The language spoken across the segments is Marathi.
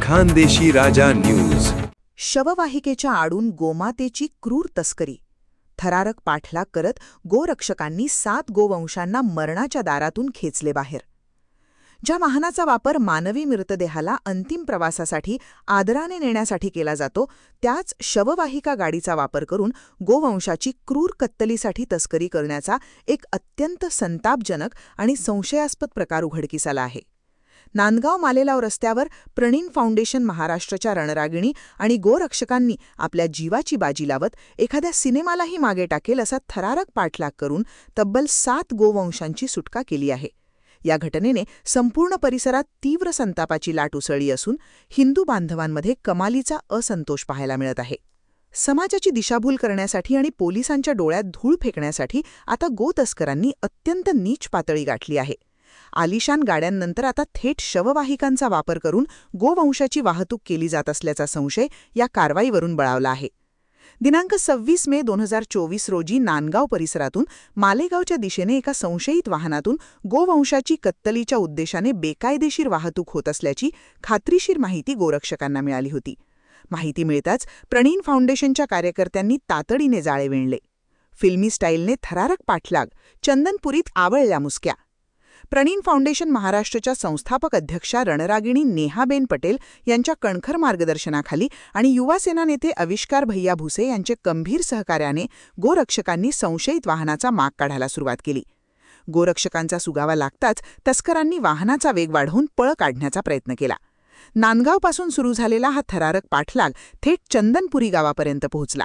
खानदेशी राजा न्यूज. शववाहिकेच्या आडून गोमातेची क्रूर तस्करी. थरारक पाठलाग करत गोरक्षकांनी 7 गोवंशांना मरणाच्या दारातून खेचले बाहेर. ज्या वाहनाचा वापर मानवी मृतदेहाला अंतिम प्रवासासाठी आदराने नेण्यासाठी केला जातो, त्याच शववाहिका गाडीचा वापर करून गोवंशाची क्रूर कत्तलीसाठी तस्करी करण्याचा एक अत्यंत संतापजनक आणि संशयास्पद प्रकार उघडकीस आला आहे. नांदगाव मालेगाव रस्त्यावर प्रणीन फाउंडेशन महाराष्ट्राच्या रणरागिणी आणि गोरक्षकांनी आपल्या जीवाची बाजी लावत एखाद्या सिनेमालाही मागे टाकेल असा थरारक पाठलाग करून तब्बल 7 गोवंशांची सुटका केली आहे. या घटनेने संपूर्ण परिसरात तीव्र संतापाची लाट उसळली असून हिंदू बांधवांमध्ये कमालीचा असंतोष पाहायला मिळत आहे. समाजाची दिशाभूल करण्यासाठी आणि पोलिसांच्या डोळ्यात धूळ फेकण्यासाठी आता गोतस्करांनी अत्यंत नीच पातळी गाठली आहे. आलिशान गाड्यांनंतर आता थेट शववाहिकांचा वापर करून गोवंशाची वाहतूक केली जात असल्याचा संशय या कारवाईवरून बळावला आहे. दिनांक 26 मे 2024 रोजी नांदगाव परिसरातून मालेगावच्या दिशेने एका संशयित वाहनातून गोवंशाची कत्तलीच्या उद्देशाने बेकायदेशीर वाहतूक होत असल्याची खात्रीशीर माहिती गोरक्षकांना मिळाली होती. माहिती मिळताच प्रणीन फाउंडेशनच्या कार्यकर्त्यांनी तातडीने जाळे विणले. फिल्मी स्टाईलने थरारक पाठलाग, चंदनपुरीत आवळल्या मुसक्या. प्रणीन फाउंडेशन महाराष्ट्राच्या संस्थापक अध्यक्षा रणरागिणी नेहाबेन पटेल यांच्या कणखर मार्गदर्शनाखाली आणि युवासेना नेते आविष्कार भैया भुसे यांचे गंभीर सहकार्याने गोरक्षकांनी संशयित वाहनाचा माग काढायला सुरुवात केली. गोरक्षकांचा सुगावा लागताच तस्करांनी वाहनाचा वेग वाढवून पळ काढण्याचा प्रयत्न केला. नांदगावपासून सुरू झालेला हा थरारक पाठलाग थेट चंदनपुरी गावापर्यंत पोहोचला.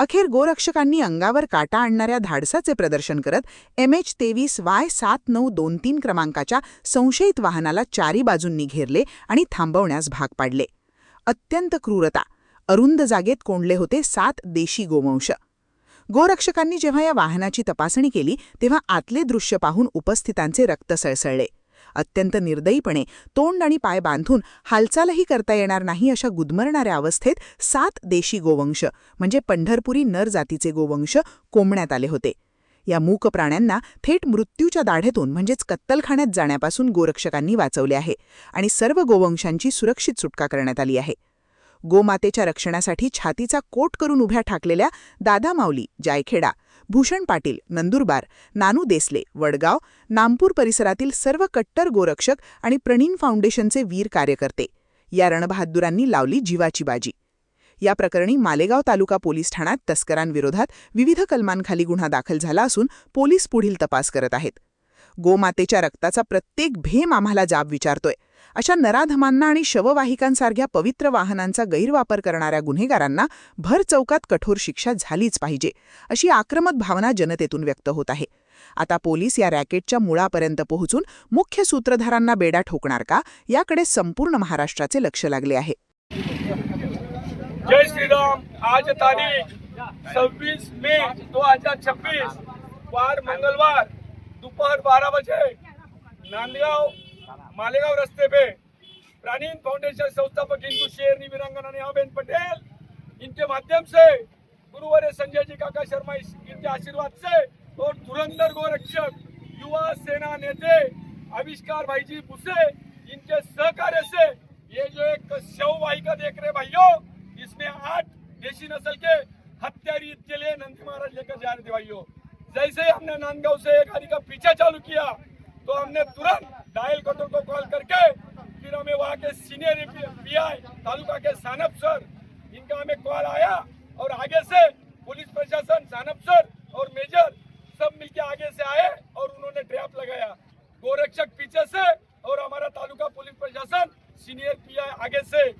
अखेर गोरक्षकांनी अंगावर काटा आणणाऱ्या धाडसाचे प्रदर्शन करत MH23Y7923 क्रमांकाच्या संशयित वाहनाला चारी बाजूंनी घेरले आणि थांबवण्यास भाग पाडले. अत्यंत क्रूरता. अरुंद जागेत कोंडले होते 7 देशी गोवंश. गोरक्षकांनी जेव्हा या वाहनाची तपासणी केली तेव्हा आतले दृश्य पाहून उपस्थितांचे रक्त सळसळले. अत्यंत निर्दयीपणे तोंड आणि पाय बांधून हालचालही करता येणार नाही अशा गुदमरणाऱ्या अवस्थेत 7 देशी गोवंश म्हणजे पंढरपुरी नर जातीचे गोवंश कोंबण्यात आले होते. या मूक प्राण्यांना थेट मृत्यूच्या दाढेतून म्हणजेच कत्तलखान्यात जाण्यापासून गोरक्षकांनी वाचवले आहे आणि सर्व गोवंशांची सुरक्षित सुटका करण्यात आली आहे. गोमातेच्या रक्षणासाठी छातीचा कोट करून उभ्या ठाकलेल्या दादा माऊली, जायखेडा, भूषण पाटील, नंदुरबार, नानू देसले, वडगाव, नामपूर परिसरातील सर्व कट्टर गोरक्षक आणि प्रणीन फाउंडेशनचे वीर कार्यकर्ते या रणबहादुरांनी लावली जीवाची बाजी. या प्रकरणी मालेगाव तालुका पोलीस ठाण्यात तस्करांविरोधात विविध कलमांखाली गुन्हा दाखल झाला असून पोलीस पुढील तपास करत आहेत. गोमातेच्या रक्ताचा प्रत्येक भेम आम्हाला जाब विचारतोय. अशा नराधमांना आणि शववाहिकांसारख्या पवित्र वाहनांचा गैरवापर करणाऱ्या गुन्हेगारांना भर चौकात कठोर शिक्षा झालीच पाहिजे, अशी आक्रमक भावना जनतेतून व्यक्त होत आहे. आता पोलीस या रॅकेटच्या मुळापर्यंत पोहोचून मुख्य सूत्रधारांना बेडा ठोकणार का, याकडे संपूर्ण महाराष्ट्राचे लक्ष लागले आहे. जय श्रीराम. आज तारीख 26 मे 2026 वार मंगलवार दोपहर 12 बजे नांदगांव मालेगांव रस्ते पे प्रणीन फाउंडेशन संस्थापक हिंदू शेरनी वीरांगना नेहाबेन पटेल इनके माध्यम से गुरुवार संजय जी काका शर्मा इनके आशीर्वाद से और धुरंधर गोरक्षक युवा सेना नेते आविष्कार भाई जी भुसे इनके सहकार्य से ये जो एक शववाहिका देख रहे भाइयों, इसमें 8 देशी नस्ल के हत्यारी के लिए नंदी महाराज लेकर जा रहे थे भाइयों. जैसे ही हमने नांदगांव से एक गाड़ी का पीछा चालू किया तो हमने तुरंत डायल कंट्रोल को कॉल करके फिर हमें वहाँ के सीनियर PI तालुका के सानप सर इनका हमें कॉल आया और आगे से पुलिस प्रशासन, सानप सर और मेजर सब मिलके आगे से आए और उन्होंने ट्रैप लगाया. गोरक्षक पीछे से और हमारा तालुका पुलिस प्रशासन सीनियर PI आगे से.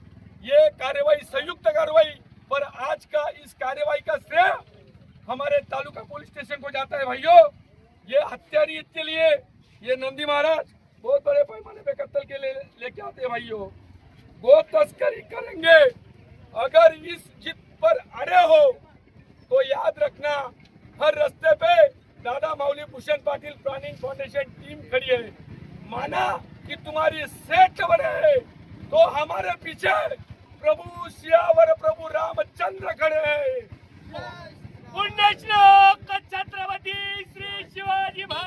ये कार्यवाही संयुक्त कार्रवाई पर आज का इस कार्यवाही का श्रेय हमारे तालुका पुलिस स्टेशन को जाता है भाइयों. ये हत्यारी के लिए ये नंदी महाराज बहुत बड़े पैमाने पे कत्ल के लेके आते हैं भाइयों. गो तस्करी करेंगे अगर इस जिद पर अड़े हो तो याद रखना हर रास्ते पे दादा माऊली, भूषण पाटिल, प्रणीन फाउंडेशन टीम खड़ी है. माना कि तुम्हारी सेठ बने है तो हमारे पीछे प्रभु सियावर प्रभु रामचंद्र खड़े हैं. पुण्यश्लोक छत्रपती श्री शिवाजी महाराज.